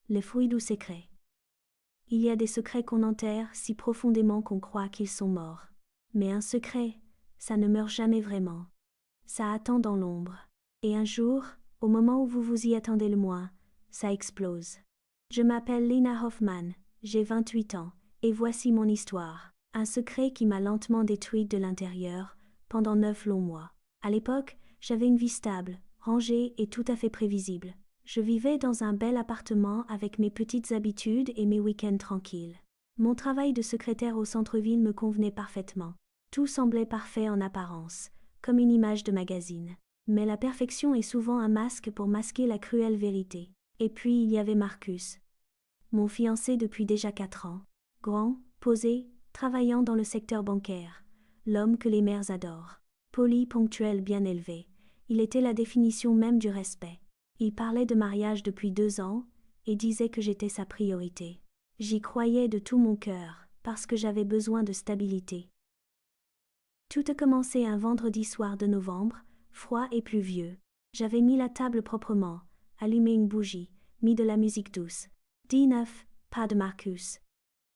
le fruit du secret. Il y a des secrets qu'on enterre si profondément qu'on croit qu'ils sont morts. Mais un secret, ça ne meurt jamais vraiment. Ça attend dans l'ombre. Et un jour, au moment où vous vous y attendez le moins, ça explose. Je m'appelle Lena Hoffman, j'ai 28 ans, et voici mon histoire. Un secret qui m'a lentement détruite de l'intérieur, pendant 9 longs mois. À l'époque, j'avais une vie stable, rangée et tout à fait prévisible. Je vivais dans un bel appartement avec mes petites habitudes et mes week-ends tranquilles. Mon travail de secrétaire au centre-ville me convenait parfaitement. Tout semblait parfait en apparence, comme une image de magazine. Mais la perfection est souvent un masque pour masquer la cruelle vérité. Et puis il y avait Marcus, mon fiancé depuis déjà 4 ans. Grand, posé, travaillant dans le secteur bancaire. L'homme que les mères adorent. Poli, ponctuel, bien élevé. Il était la définition même du respect. Il parlait de mariage depuis 2 ans, et disait que j'étais sa priorité. J'y croyais de tout mon cœur, parce que j'avais besoin de stabilité. Tout a commencé un vendredi soir de novembre, froid et pluvieux. J'avais mis la table proprement, allumé une bougie, mis de la musique douce. 19, pas de Marcus.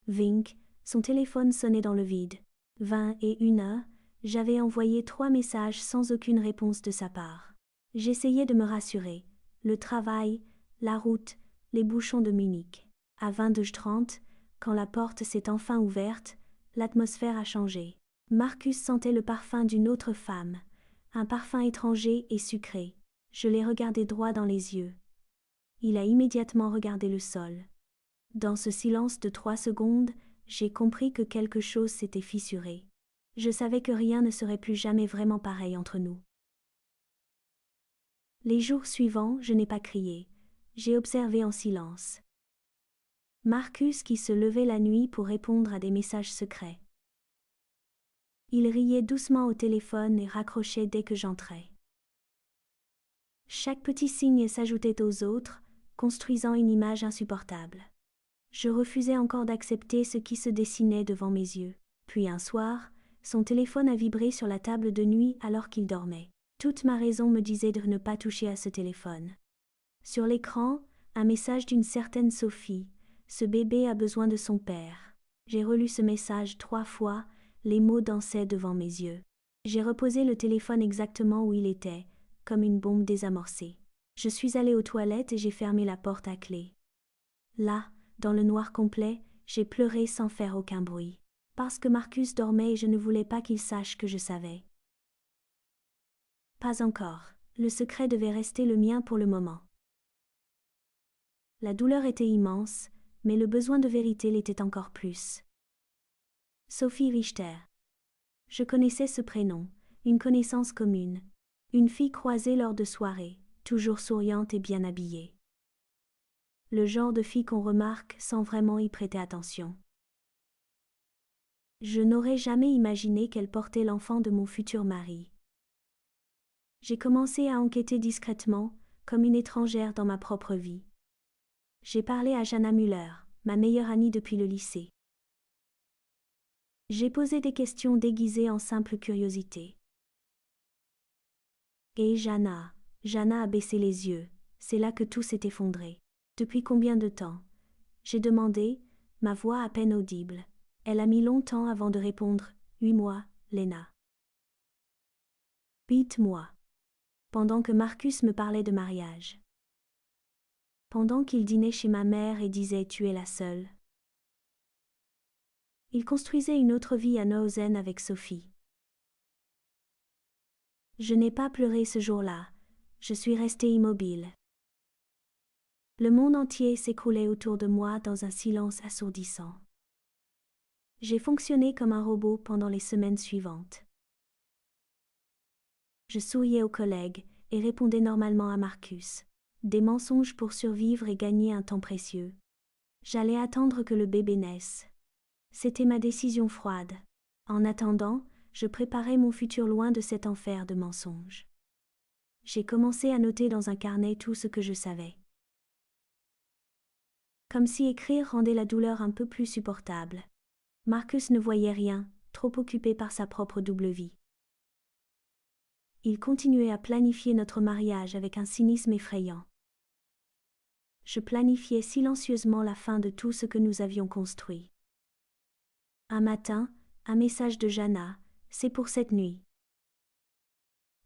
Vink, son téléphone sonnait dans le vide. 21 heures, j'avais envoyé 3 messages sans aucune réponse de sa part. J'essayais de me rassurer. Le travail, la route, les bouchons de Munich. À 22h30, quand la porte s'est enfin ouverte, l'atmosphère a changé. Marcus sentait le parfum d'une autre femme, un parfum étranger et sucré. Je l'ai regardé droit dans les yeux. Il a immédiatement regardé le sol. Dans ce silence de 3 secondes, j'ai compris que quelque chose s'était fissuré. Je savais que rien ne serait plus jamais vraiment pareil entre nous. Les jours suivants, je n'ai pas crié. J'ai observé en silence. Marcus qui se levait la nuit pour répondre à des messages secrets. Il riait doucement au téléphone et raccrochait dès que j'entrais. Chaque petit signe s'ajoutait aux autres, construisant une image insupportable. Je refusais encore d'accepter ce qui se dessinait devant mes yeux. Puis un soir, son téléphone a vibré sur la table de nuit alors qu'il dormait. Toute ma raison me disait de ne pas toucher à ce téléphone. Sur l'écran, un message d'une certaine Sophie. Ce bébé a besoin de son père. J'ai relu ce message 3 fois, les mots dansaient devant mes yeux. J'ai reposé le téléphone exactement où il était, comme une bombe désamorcée. Je suis allée aux toilettes et j'ai fermé la porte à clé. Là, dans le noir complet, j'ai pleuré sans faire aucun bruit. Parce que Marcus dormait et je ne voulais pas qu'il sache que je savais. Pas encore. Le secret devait rester le mien pour le moment. La douleur était immense, mais le besoin de vérité l'était encore plus. Sophie Richter. Je connaissais ce prénom, une connaissance commune. Une fille croisée lors de soirées, toujours souriante et bien habillée. Le genre de fille qu'on remarque sans vraiment y prêter attention. Je n'aurais jamais imaginé qu'elle portait l'enfant de mon futur mari. J'ai commencé à enquêter discrètement, comme une étrangère dans ma propre vie. J'ai parlé à Jana Müller, ma meilleure amie depuis le lycée. J'ai posé des questions déguisées en simple curiosité. Et Jana a baissé les yeux, c'est là que tout s'est effondré. Depuis combien de temps? J'ai demandé, ma voix à peine audible. Elle a mis longtemps avant de répondre, 8 mois, Lena. 8 mois. Pendant que Marcus me parlait de mariage. Pendant qu'il dînait chez ma mère et disait « tu es la seule ». Il construisait une autre vie à Neuhausen avec Sophie. Je n'ai pas pleuré ce jour-là, je suis restée immobile. Le monde entier s'écroulait autour de moi dans un silence assourdissant. J'ai fonctionné comme un robot pendant les semaines suivantes. Je souriais aux collègues et répondais normalement à Marcus. Des mensonges pour survivre et gagner un temps précieux. J'allais attendre que le bébé naisse. C'était ma décision froide. En attendant, je préparais mon futur loin de cet enfer de mensonges. J'ai commencé à noter dans un carnet tout ce que je savais. Comme si écrire rendait la douleur un peu plus supportable. Marcus ne voyait rien, trop occupé par sa propre double vie. Il continuait à planifier notre mariage avec un cynisme effrayant. Je planifiais silencieusement la fin de tout ce que nous avions construit. Un matin, un message de Jana, c'est pour cette nuit.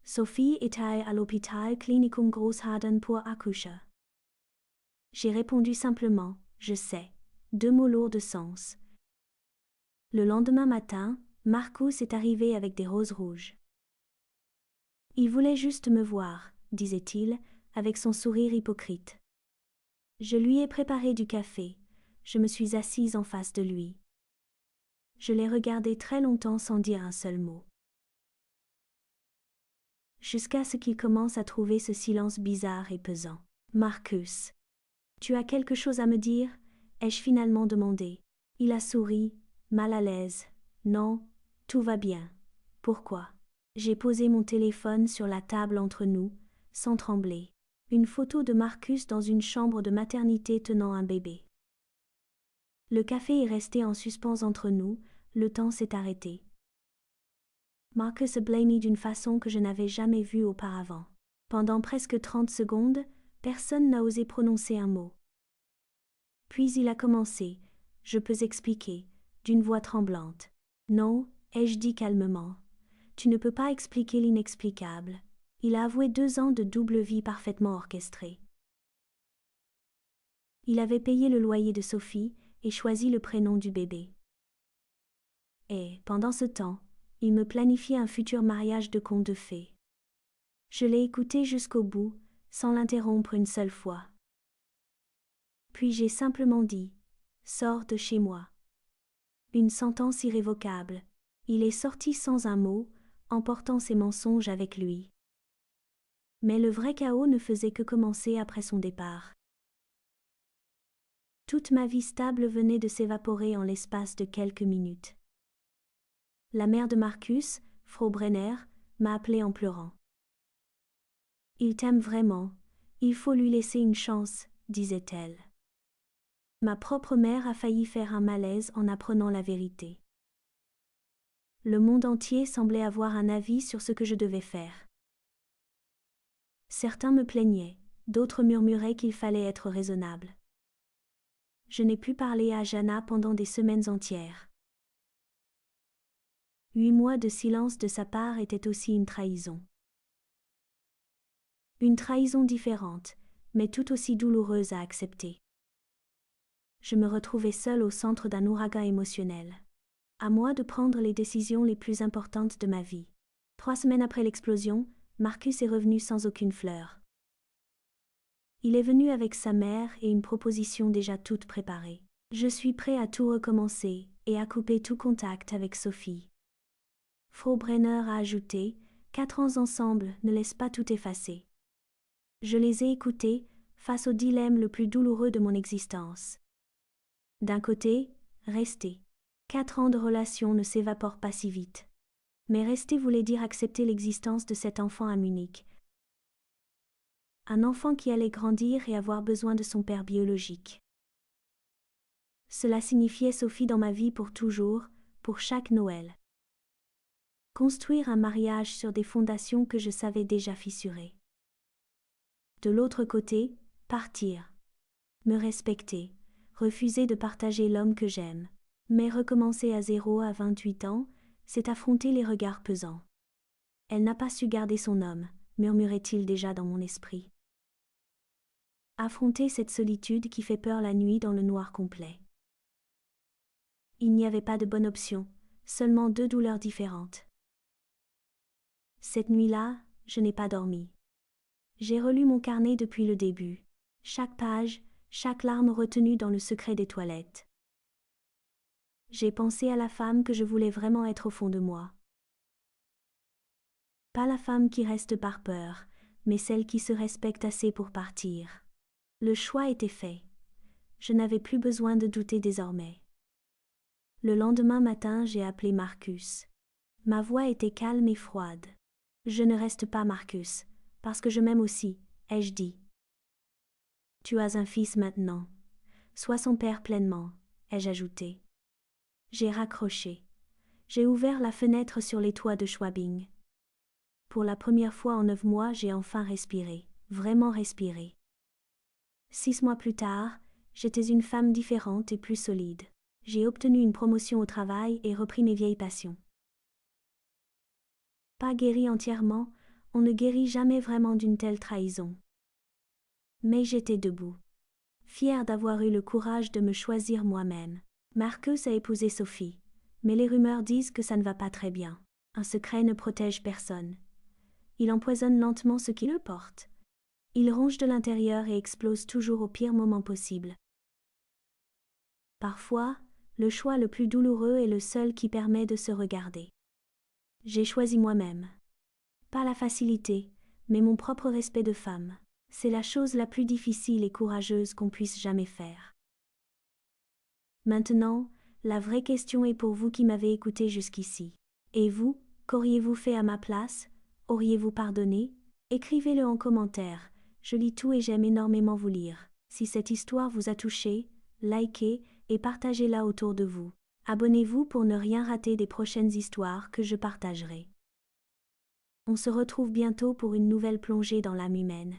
Sophie était à l'hôpital Klinikum Großhadern pour accoucher. J'ai répondu simplement, je sais, 2 mots lourds de sens. Le lendemain matin, Marcus est arrivé avec des roses rouges. Il voulait juste me voir, disait-il, avec son sourire hypocrite. Je lui ai préparé du café, je me suis assise en face de lui. Je l'ai regardé très longtemps sans dire un seul mot. Jusqu'à ce qu'il commence à trouver ce silence bizarre et pesant. Marcus, tu as quelque chose à me dire? Ai-je finalement demandé. Il a souri, mal à l'aise. Non, tout va bien. Pourquoi? J'ai posé mon téléphone sur la table entre nous, sans trembler. Une photo de Marcus dans une chambre de maternité tenant un bébé. Le café est resté en suspens entre nous, le temps s'est arrêté. Marcus a blâmé d'une façon que je n'avais jamais vue auparavant. Pendant presque 30 secondes, personne n'a osé prononcer un mot. Puis il a commencé, je peux expliquer, d'une voix tremblante. Non, ai-je dit calmement. Tu ne peux pas expliquer l'inexplicable. Il a avoué 2 ans de double vie parfaitement orchestrée. Il avait payé le loyer de Sophie et choisi le prénom du bébé. Et, pendant ce temps, il me planifiait un futur mariage de conte de fées. Je l'ai écouté jusqu'au bout, sans l'interrompre une seule fois. Puis j'ai simplement dit « Sors de chez moi ». Une sentence irrévocable. Il est sorti sans un mot, emportant ses mensonges avec lui. Mais le vrai chaos ne faisait que commencer après son départ. Toute ma vie stable venait de s'évaporer en l'espace de quelques minutes. La mère de Marcus, Frau Brenner, m'a appelé en pleurant. « Il t'aime vraiment, il faut lui laisser une chance », disait-elle. Ma propre mère a failli faire un malaise en apprenant la vérité. Le monde entier semblait avoir un avis sur ce que je devais faire. Certains me plaignaient, d'autres murmuraient qu'il fallait être raisonnable. Je n'ai pu parler à Jana pendant des semaines entières. 8 mois de silence de sa part étaient aussi une trahison. Une trahison différente, mais tout aussi douloureuse à accepter. Je me retrouvais seule au centre d'un ouragan émotionnel. À moi de prendre les décisions les plus importantes de ma vie. 3 semaines après l'explosion, Marcus est revenu sans aucune fleur. Il est venu avec sa mère et une proposition déjà toute préparée. Je suis prêt à tout recommencer et à couper tout contact avec Sophie. Frau Brenner a ajouté, 4 ans ensemble ne laissent pas tout effacer. Je les ai écoutés face au dilemme le plus douloureux de mon existence. D'un côté, rester. 4 ans de relation ne s'évaporent pas si vite. Mais rester voulait dire accepter l'existence de cet enfant à Munich. Un enfant qui allait grandir et avoir besoin de son père biologique. Cela signifiait Sophie dans ma vie pour toujours, pour chaque Noël. Construire un mariage sur des fondations que je savais déjà fissurées. De l'autre côté, partir. Me respecter, refuser de partager l'homme que j'aime. Mais recommencer à 0 à 28 ans, c'est affronter les regards pesants. Elle n'a pas su garder son homme, murmurait-il déjà dans mon esprit. Affronter cette solitude qui fait peur la nuit dans le noir complet. Il n'y avait pas de bonne option, seulement 2 douleurs différentes. Cette nuit-là, je n'ai pas dormi. J'ai relu mon carnet depuis le début, chaque page, chaque larme retenue dans le secret des toilettes. J'ai pensé à la femme que je voulais vraiment être au fond de moi. Pas la femme qui reste par peur, mais celle qui se respecte assez pour partir. Le choix était fait. Je n'avais plus besoin de douter désormais. Le lendemain matin, j'ai appelé Marcus. Ma voix était calme et froide. Je ne reste pas Marcus, parce que je m'aime aussi, ai-je dit. Tu as un fils maintenant. Sois son père pleinement, ai-je ajouté. J'ai raccroché. J'ai ouvert la fenêtre sur les toits de Schwabing. Pour la première fois en 9 mois, j'ai enfin respiré, vraiment respiré. 6 mois plus tard, j'étais une femme différente et plus solide. J'ai obtenu une promotion au travail et repris mes vieilles passions. Pas guéri entièrement, on ne guérit jamais vraiment d'une telle trahison. Mais j'étais debout, fière d'avoir eu le courage de me choisir moi-même. Marcus a épousé Sophie, mais les rumeurs disent que ça ne va pas très bien. Un secret ne protège personne. Il empoisonne lentement ce qui le porte. Il ronge de l'intérieur et explose toujours au pire moment possible. Parfois, le choix le plus douloureux est le seul qui permet de se regarder. J'ai choisi moi-même. Pas la facilité, mais mon propre respect de femme. C'est la chose la plus difficile et courageuse qu'on puisse jamais faire. Maintenant, la vraie question est pour vous qui m'avez écouté jusqu'ici. Et vous, qu'auriez-vous fait à ma place? Auriez-vous pardonné? Écrivez-le en commentaire. Je lis tout et j'aime énormément vous lire. Si cette histoire vous a touché, likez et partagez-la autour de vous. Abonnez-vous pour ne rien rater des prochaines histoires que je partagerai. On se retrouve bientôt pour une nouvelle plongée dans l'âme humaine.